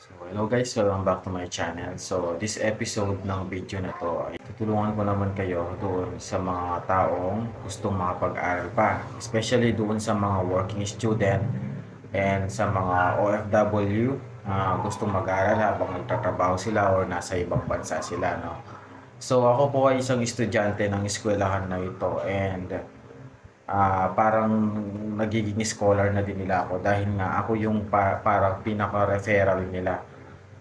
Hello guys, welcome back to my channel. So, this episode ng video na to ay tutulungan ko naman kayo doon sa mga taong gustong makapag-aral pa. Especially doon sa mga working student and sa mga OFW na gustong mag-aral habang nagtatrabaho sila or nasa ibang bansa sila, no? So, ako po ay isang estudyante ng eskwelahan na ito and parang nagiging scholar na din nila ako dahil nga ako yung parang pinaka-referral nila.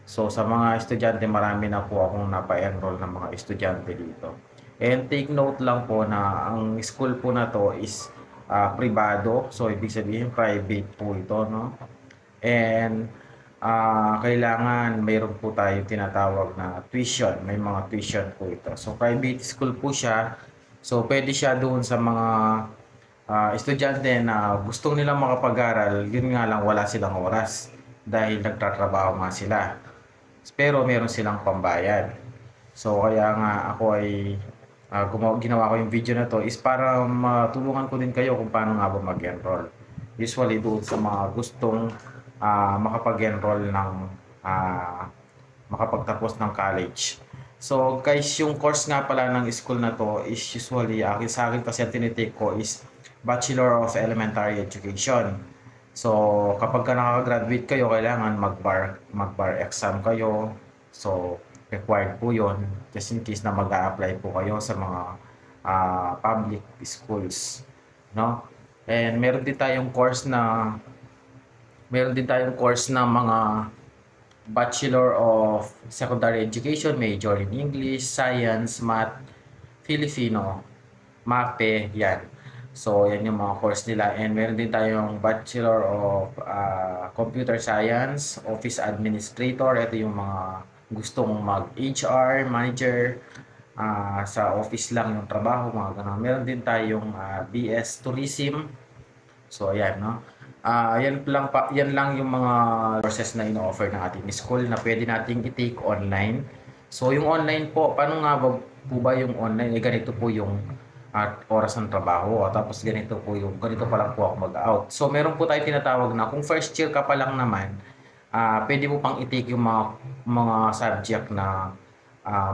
So sa mga estudyante, marami na po akong napa-enroll ng mga estudyante dito. And take note lang po na ang school po na to is pribado. So ibig sabihin private po ito, no? And kailangan mayroon po tayo tinatawag na tuition. May mga tuition po ito. So private school po siya. So pwede siya doon sa mga estudyante na gustong nilang makapag-aral, yun nga lang wala silang oras dahil nagtatrabaho nga sila. Pero meron silang pambayad. So kaya nga ako ay ginawa ko yung video na to is para matulungan ko din kayo kung paano nga ba mag-enroll. Usually doon sa mga gustong makapag-enroll ng makapagtapos ng college. So guys, yung course nga pala ng school na to is usually sa akin kasi ang tinitake ko is Bachelor of Elementary Education. So kapag ka nakaka-graduate kayo, kailangan mag-bar exam kayo. So required po yon just in case na mag-a-apply po kayo sa mga public schools, no? And meron din tayong course na mga Bachelor of Secondary Education, major in English, Science, Math, Filipino, MAPE, yan. So, yan yung mga course nila. And meron din tayong Bachelor of Computer Science, Office Administrator. Ito yung mga gustong mag-HR, manager, sa office lang yung trabaho, mga ganun. Meron din tayong BS Tourism. So, ayan, no? Yan lang yung mga courses na ino-offer ng ating school na pwede nating i-take online. So, yung online po, paano nga ba yung online? Ganito po yung oras ng trabaho. Tapos ganito pa lang po ako mag-out. So, meron po tayo tinatawag na kung first year ka pa lang naman, pwede mo pang i-take yung mga subject na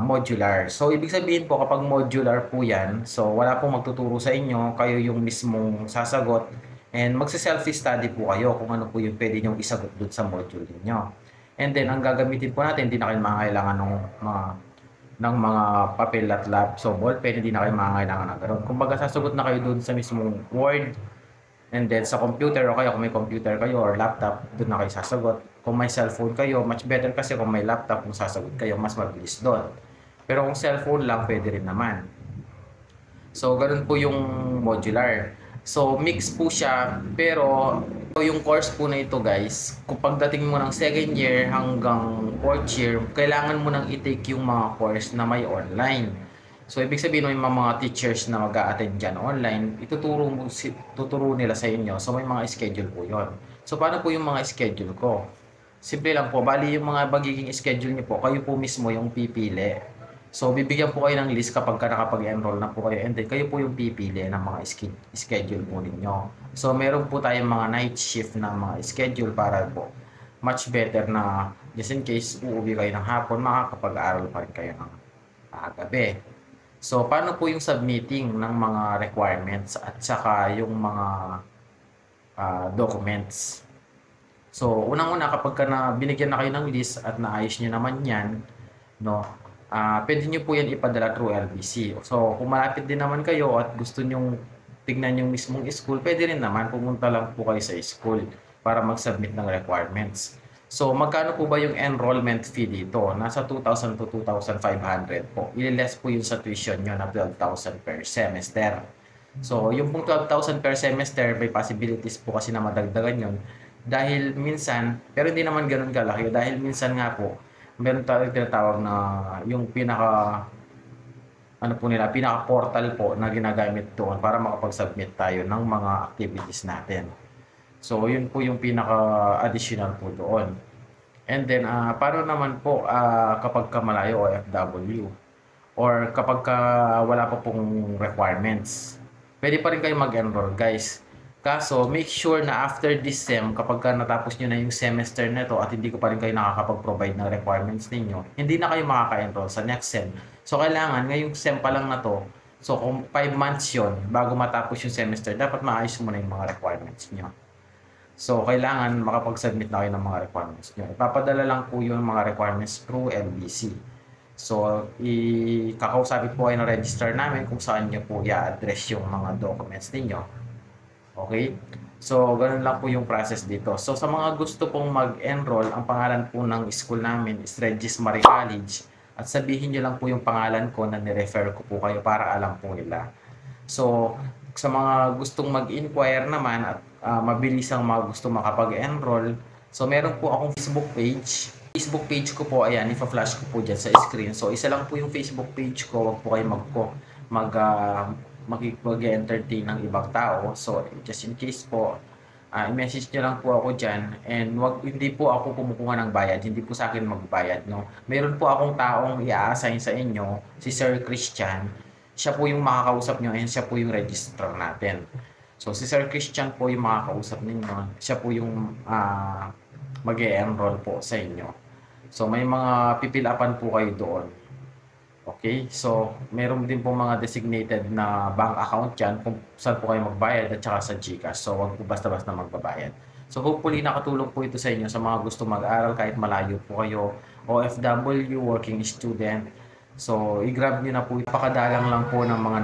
modular. So, ibig sabihin po kapag modular po yan, so wala pong magtuturo sa inyo, kayo yung mismong sasagot. And magsa-self-study po kayo kung ano po yung pwede nyong isagot doon sa module niyo. And then, ang gagamitin po natin, hindi na kayo makakailangan ng mga papel at lab. So, ballpen, hindi na kayo makakailangan ng gano'n. Kumbaga, sasagot na kayo doon sa mismong Word. And then, sa computer, o kaya kung may computer kayo or laptop, doon na kayo sasagot. Kung may cellphone kayo, much better kasi kung may laptop, kung sasagot kayo, mas mabilis doon. Pero kung cellphone lang, pwede rin naman. So, ganoon po yung modular. So, mix po siya, pero yung course po na ito guys, kung pagdating mo ng second year hanggang fourth year, kailangan mo nang i-take yung mga course na may online. So, ibig sabihin may mga teachers na mag-a-attend dyan online, tuturo nila sa inyo. So, may mga schedule po yon. So, paano po yung mga schedule ko? Simple lang po, bali yung mga magiging schedule niyo po, kayo po mismo yung pipili. So, bibigyan po kayo ng list kapag nakapag-enroll na po kayo and then kayo po yung pipili ng mga schedule po ninyo. So, meron po tayong mga night shift na mga schedule para po much better na just in case uuwi kayo ng hapon, makakapag-aral pa rin kayo ng gabi. So, paano po yung submitting ng mga requirements at saka yung mga documents? So, unang-una kapag binigyan na kayo ng list at naayos nyo naman yan, no, pwede nyo po yan ipadala through LBC. So, kung malapit din naman kayo at gusto nyong tignan yung mismong school, pwede rin naman, pumunta lang po kayo sa school para mag-submit ng requirements. So, magkano po ba yung enrollment fee dito? Nasa 2,000 to 2,500 po. Ililess po yun sa tuition nyo na 12,000 per semester. So, yung pong 12,000 per semester, may possibilities po kasi na madagdagan yun. Dahil minsan, pero hindi naman ganun kalaki, dahil minsan nga po, meron tayong tinatawag na yung pinaka portal po na ginagamit doon para makapag-submit tayo ng mga activities natin. So, yun po yung pinaka additional po doon. And then, paano naman po kapag malayo OFW or kapag wala pa pong requirements, pwede pa rin kayo mag-enroll guys. Kaso, make sure na after this SEM, kapag ka natapos nyo na yung semester na to at hindi ko pa rin kayo nakakapag-provide ng requirements ninyo, hindi na kayo makaka-enroll sa next SEM. So, kailangan, ngayong SEM pa lang na to, so kung 5 months yon bago matapos yung semester, dapat maayos mo na yung mga requirements nyo. So, kailangan makapag-submit na kayo ng mga requirements nyo. Ipapadala lang po yung mga requirements through LBC. So, kakausapin po kayo ng register namin kung saan nyo po i-address yung mga documents ninyo. Okay? So, ganun lang po yung process dito. So, sa mga gusto pong mag-enroll, ang pangalan po ng school namin is Regis Marie College. At sabihin nyo lang po yung pangalan ko na nirefer ko po kayo para alam po nila. So, sa mga gustong mag-inquire naman at mabilis ang mga gusto makapag-enroll, so meron po akong Facebook page. Facebook page ko po, ayan, ipa-flash ko po dyan sa screen. So, isa lang po yung Facebook page ko. Huwag po kayo mag-entertain ng ibang tao. So, just in case po, i-message nyo lang po ako dyan. And hindi po ako kumukuha ng bayad. Hindi po sa akin magbayad. No? Meron po akong taong i-assign sa inyo, si Sir Christian. Siya po yung makakausap nyo and siya po yung registrar natin. So, si Sir Christian po yung makakausap ninyo. Siya po yung mag-e-enroll po sa inyo. So, may mga pipilapan po kayo doon. Okay? So, meron din po mga designated na bank account yan kung saan po kayo magbayad at saka sa GCash. So, wag po basta-basta magbabayad. So, hopefully nakatulong po ito sa inyo sa mga gusto mag-aral kahit malayo po kayo, OFW, working student. So, i-grab nyo na po. Napakadalang lang po ng mga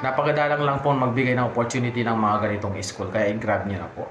napakadalang lang po magbigay ng opportunity ng mga ganitong school. Kaya i-grab nyo na po.